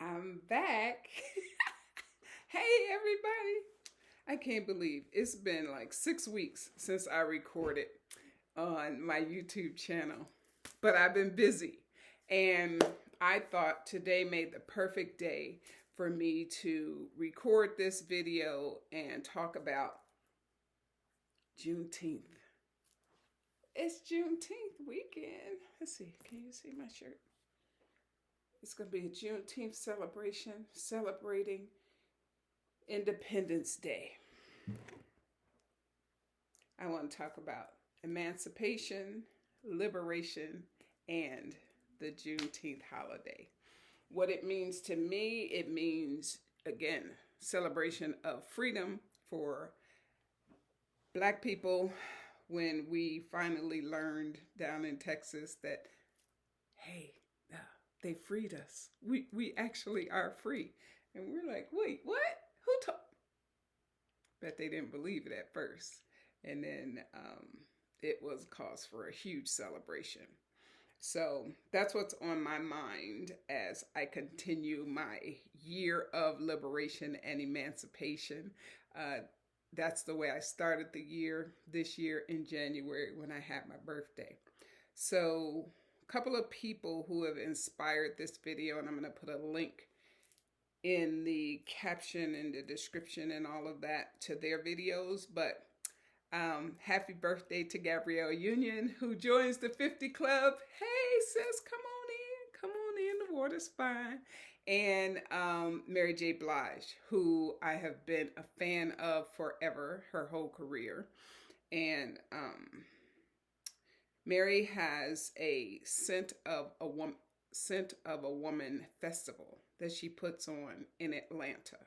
I'm back. Hey, everybody. I can't believe it's been like 6 weeks since I recorded on my YouTube channel, but I've been busy. And I thought today made the perfect day for me to record this video and talk about Juneteenth. It's Juneteenth weekend. Let's see, can you see my shirt? It's going to be a Juneteenth celebration celebrating Independence Day. I want to talk about emancipation, liberation, and the Juneteenth holiday. What it means to me, it means, again, celebration of freedom for Black people when we finally learned down in Texas that, hey, they freed us. We actually are free. And we're like, wait, what? Who told? Bet they didn't believe it at first. And then it was cause for a huge celebration. So that's what's on my mind as I continue my year of liberation and emancipation. That's the way I started the year this year in January when I had my birthday. So couple of people who have inspired this video, and I'm going to put a link in the caption and the description and all of that to their videos. But happy birthday to Gabrielle Union, who joins the 50 Club. Hey sis, come on in, the water's fine. And Mary J. Blige, who I have been a fan of forever, her whole career. And Mary has a Scent of a Woman festival that she puts on in Atlanta.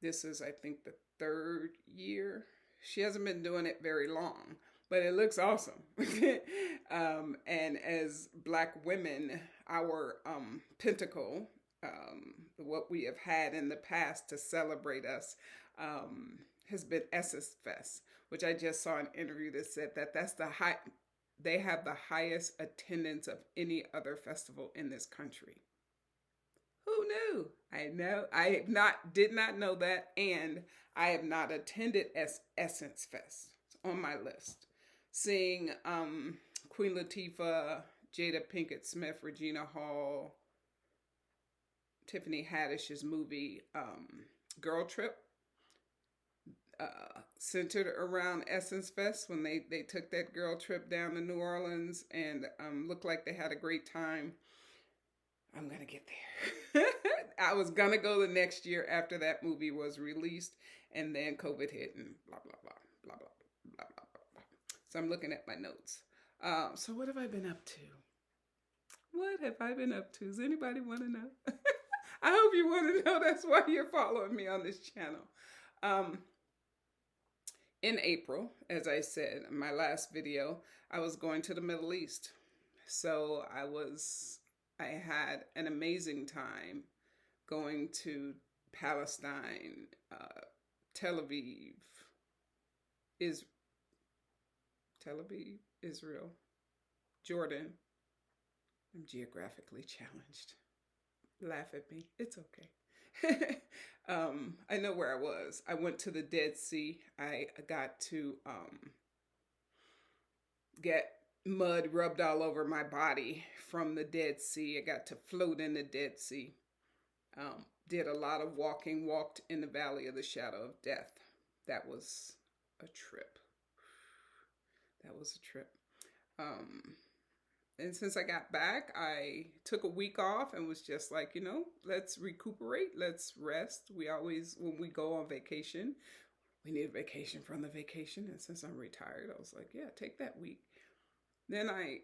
This is, I think, the third year. She hasn't been doing it very long, but it looks awesome. And as Black women, our pinnacle, what we have had in the past to celebrate us, has been Essence Fest, which I just saw an interview that said that that's the high. They have the highest attendance of any other festival in this country. Who knew? I know. Did not know that, and I have not attended Essence Fest. It's on my list. Seeing Queen Latifah, Jada Pinkett Smith, Regina Hall, Tiffany Haddish's movie Girl Trip. Centered around Essence Fest when they took that girl trip down to New Orleans and looked like they had a great time. I'm going to get there. I was going to go the next year after that movie was released, and then COVID hit and blah, blah, blah, blah, blah, blah, blah, blah. So I'm looking at my notes. So what have I been up to? What have I been up to? Does anybody want to know? I hope you want to know. That's why you're following me on this channel. In April, as I said in my last video, I was going to the Middle East. So I had an amazing time going to Palestine, Tel Aviv, Israel, Jordan. I'm geographically challenged. Laugh at me. It's okay. I know where I was. I went to the Dead Sea. I got to get mud rubbed all over my body from the Dead Sea. I got to float in the Dead Sea. Did a lot of walking, walked in the valley of the shadow of death. That was a trip. That was a trip. And since I got back, I took a week off and was just like, let's recuperate, let's rest. We always, when we go on vacation, we need a vacation from the vacation. And since I'm retired, I was like, yeah, take that week. Then I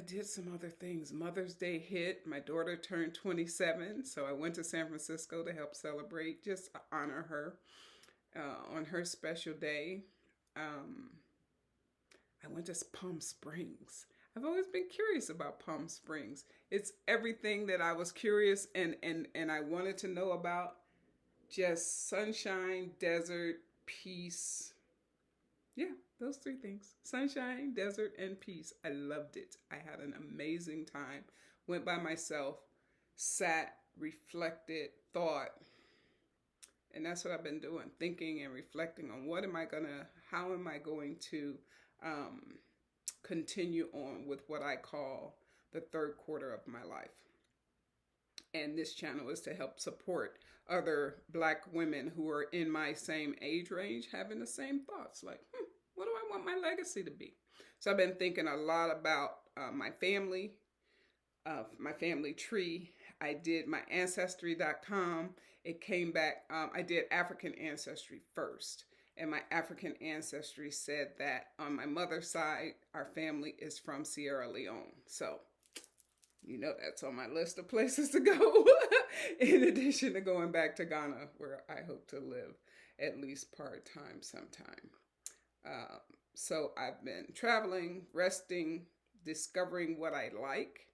did some other things. Mother's Day hit. My daughter turned 27. So I went to San Francisco to help celebrate, just honor her on her special day. I went to Palm Springs. I've always been curious about Palm Springs. It's everything that I was curious and I wanted to know about. Just sunshine, desert, peace. Yeah, those three things. Sunshine, desert, and peace. I loved it. I had an amazing time. Went by myself, sat reflected, thought, and that's what I've been doing, thinking and reflecting on how am I going to continue on with what I call the third quarter of my life. And this channel is to help support other Black women who are in my same age range, having the same thoughts, like, what do I want my legacy to be? So I've been thinking a lot about my family tree. I did my Ancestry.com. It came back, I did African ancestry first. And my African ancestry said that on my mother's side, our family is from Sierra Leone. So, that's on my list of places to go, in addition to going back to Ghana, where I hope to live at least part-time sometime. So I've been traveling, resting, discovering what I like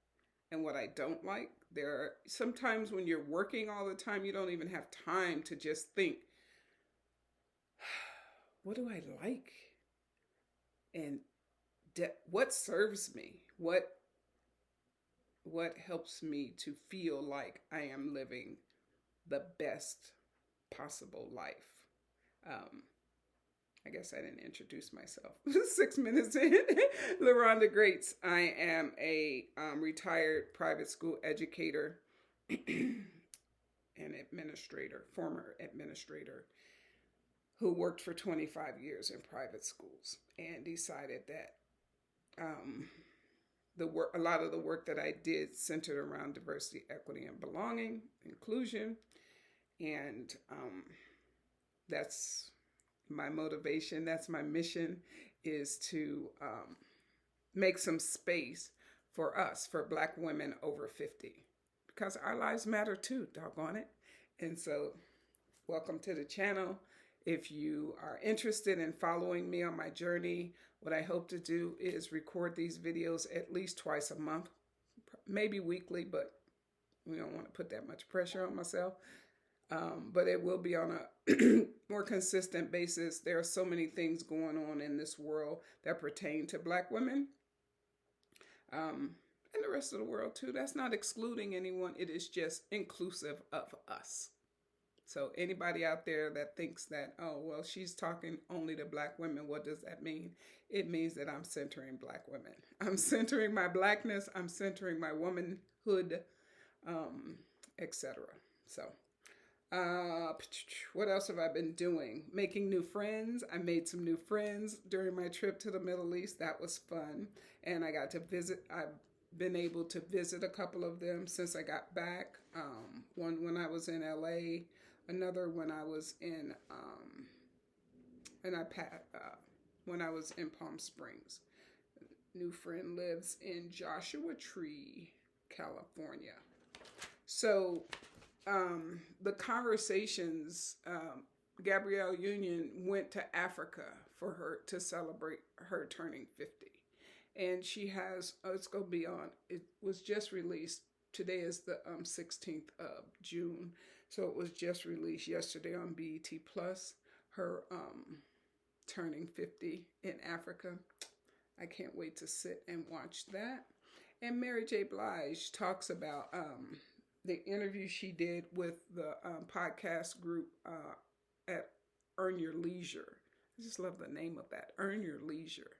and what I don't like. There are sometimes when you're working all the time, you don't even have time to just think, what do I like? And what serves me? What helps me to feel like I am living the best possible life? I guess I didn't introduce myself. 6 minutes in. LaRonda Greats. I am a retired private school educator and former administrator, who worked for 25 years in private schools and decided that a lot of the work that I did centered around diversity, equity, and belonging, inclusion. And that's my motivation. That's my mission, is to make some space for us, for Black women over 50, because our lives matter too, doggone it. And so welcome to the channel. If you are interested in following me on my journey, what I hope to do is record these videos at least twice a month, maybe weekly, but we don't want to put that much pressure on myself. But it will be on a more consistent basis. There are so many things going on in this world that pertain to Black women, and the rest of the world too. That's not excluding anyone. It is just inclusive of us. So anybody out there that thinks that, oh, well, she's talking only to Black women, what does that mean? It means that I'm centering Black women. I'm centering my Blackness. I'm centering my womanhood, etc. So what else have I been doing? Making new friends. I made some new friends during my trip to the Middle East. That was fun. And I got to visit. I've been able to visit a couple of them since I got back. One when I was in LA, another when I was in when I was in Palm Springs. New friend lives in Joshua Tree, California. So the conversations, Gabrielle Union went to Africa for her to celebrate her turning 50. And she has, it's going to be on, it was just released. Today is the 16th of June. So it was just released yesterday on BET Plus, her turning 50 in Africa. I can't wait to sit and watch that. And Mary J. Blige talks about the interview she did with the podcast group at Earn Your Leisure. I just love the name of that, Earn Your Leisure,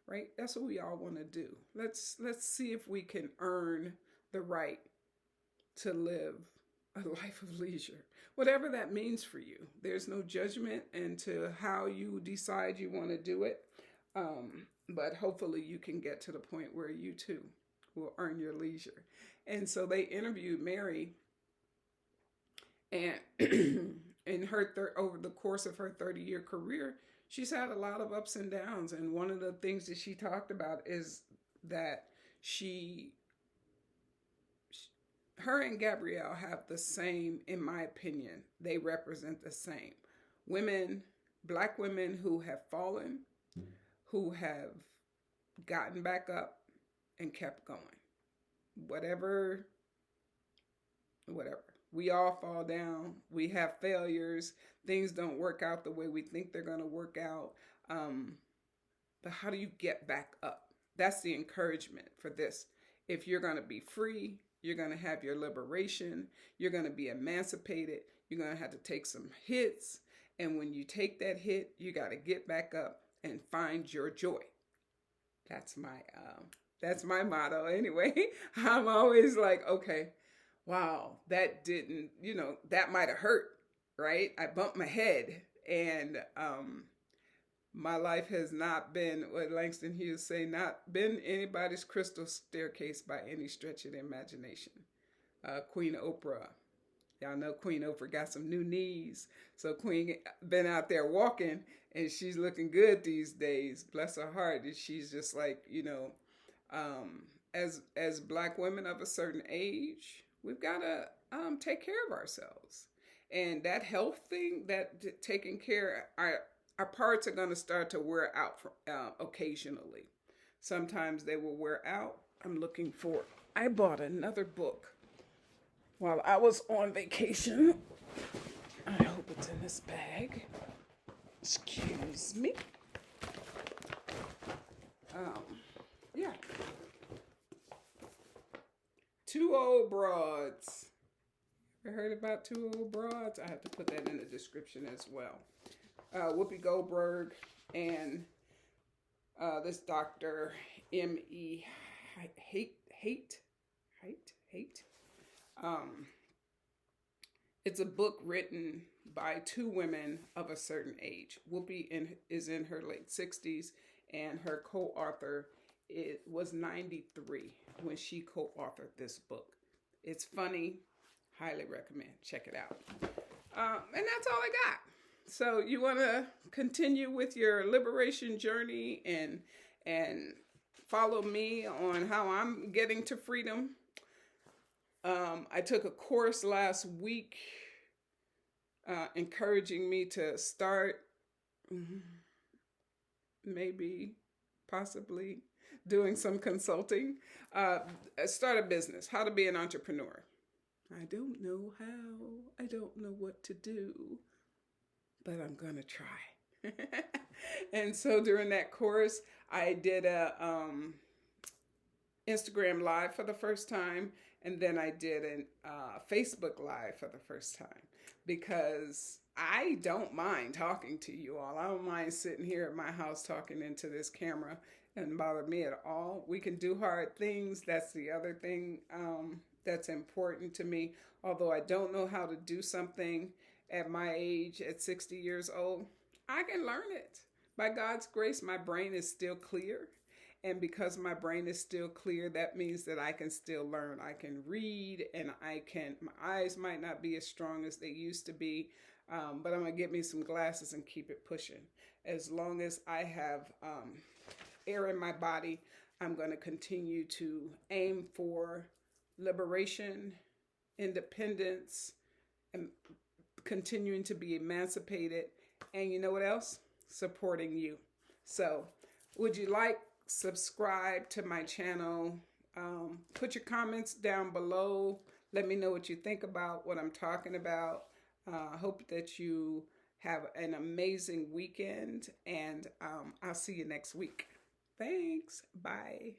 right? That's what we all want to do. Let's see if we can earn the right to live a life of leisure, whatever that means for you. There's no judgment into how you decide you want to do it, but hopefully you can get to the point where you too will earn your leisure. And so they interviewed Mary, and in her over the course of her 30-year career, she's had a lot of ups and downs. And one of the things that she talked about is that her and Gabrielle have the same, in my opinion, they represent the same. Women, Black women who have fallen, who have gotten back up and kept going. Whatever. We all fall down. We have failures. Things don't work out the way we think they're going to work out. But how do you get back up? That's the encouragement for this. If you're going to be free, You're going to have your liberation. You're going to be emancipated. You're going to have to take some hits. And when you take that hit, you got to get back up and find your joy. That's my motto anyway. I'm always like, okay, wow, that didn't, that might have hurt, right? I bumped my head, and my life has not been, what Langston Hughes say, not been anybody's crystal staircase by any stretch of the imagination. Queen Oprah. Y'all know Queen Oprah got some new knees. So Queen been out there walking, and she's looking good these days. Bless her heart. And she's just like, as Black women of a certain age, we've got to take care of ourselves. And that health thing, that taking care, our parts are going to start to wear out occasionally. Sometimes they will wear out. I bought another book while I was on vacation. I hope it's in this bag. Excuse me. Yeah. Two Old Broads. Ever heard about Two Old Broads? I have to put that in the description as well. Whoopi Goldberg and this Dr. M.E. Haight. It's a book written by two women of a certain age. Whoopi is in her late 60s, and her co-author was 93 when she co-authored this book. It's funny. Highly recommend. Check it out. And that's all I got. So you want to continue with your liberation journey and follow me on how I'm getting to freedom. I took a course last week encouraging me to start, possibly doing some consulting. Start a business, how to be an entrepreneur. I don't know how, I don't know what to do, but I'm going to try. And so during that course, I did a Instagram Live for the first time, and then I did a Facebook Live for the first time, because I don't mind talking to you all. I don't mind sitting here at my house talking into this camera. It doesn't bother me at all. We can do hard things. That's the other thing that's important to me. Although I don't know how to do something at my age, at 60 years old, I can learn it. By God's grace, my brain is still clear. And because my brain is still clear, that means that I can still learn. I can read, and my eyes might not be as strong as they used to be, but I'm going to get me some glasses and keep it pushing. As long as I have air in my body, I'm going to continue to aim for liberation, independence, and continuing to be emancipated. And you know what else? Supporting you. So would you subscribe to my channel? Put your comments down below. Let me know what you think about what I'm talking about. Hope that you have an amazing weekend, and I'll see you next week. Thanks. Bye.